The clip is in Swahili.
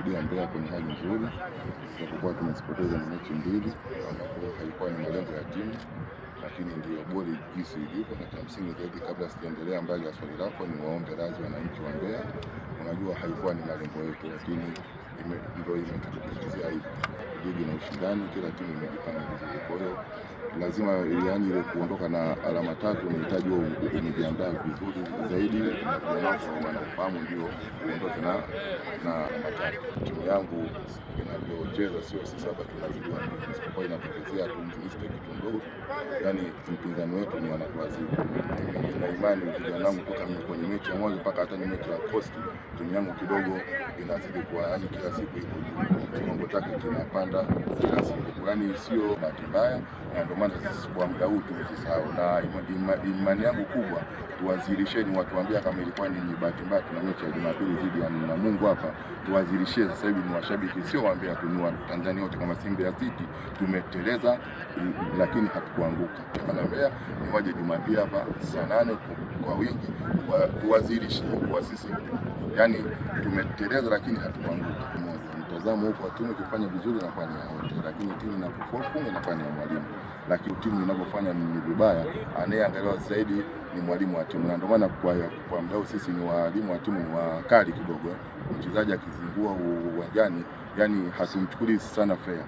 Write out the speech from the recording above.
tumeshuhudia Mbeya kwenye hali nzuri, japokuwa tumezipoteza mechi mbili ambapo haikuwa ni malengo ya timu, lakini ndio bodi jinsi ilivyo. Na cha msingi zaidi, kabla sijaendelea mbali ya swali lako, ni waombe radhi wananchi wa Mbeya. Unajua haikuwa ni malengo yetu, lakini ndio imetokea hivi. Ligi na ushindani, kila timu imejipanga vizuri, kwa hiyo lazima yani ile kuondoka na alama tatu unahitaji wewe umejiandaa vizuri zaidi, na wanafahamu ndio uondoke na alama tatu. Timu yangu inavyocheza sio sisi hapa tunazidiwa, isipokuwa inatokezea tu mistake ndogo, yani mpinzani wetu ni wanatuadhibu. Na imani vijana wangu kutoka kwenye mechi ya mwanzo mpaka hata ni mechi ya Coast, timu yangu kidogo inazidi kwa yani kila siku iko juu, kiwango chake kinapanda kila siku, yani sio bahati mbaya, na ndio maana sisi kwa muda huu tumesahau. Na imani yangu kubwa, tuwazilisheni watuambia kama ilikuwa ni bahati mbaya tuna mechi ya Jumapili dhidi ya Namungo hapa, tuwazilishie sasa hivi. Ni washabiki sio waambia tu, ni wa Tanzania wote kama Simba City tumeteleza, lakini hatukuanguka. Kama Mbeya ni waje Jumapili hapa saa 8 kwa wingi, tuwazilishie kwa sisi, yani tumeteleza lakini hatukuanguka. Mtazamo huko, timu ikifanya vizuri na fanya yote, lakini timu inapofunga inafanya mwalimu, lakini timu inapofanya ni vibaya anayeangaliwa zaidi ni mwalimu wa timu. Na ndio maana kwa mdau sisi ni walimu wa timu ni wakali kidogo. Mchezaji akizingua uwanjani, yani hatumchukuli sana fair.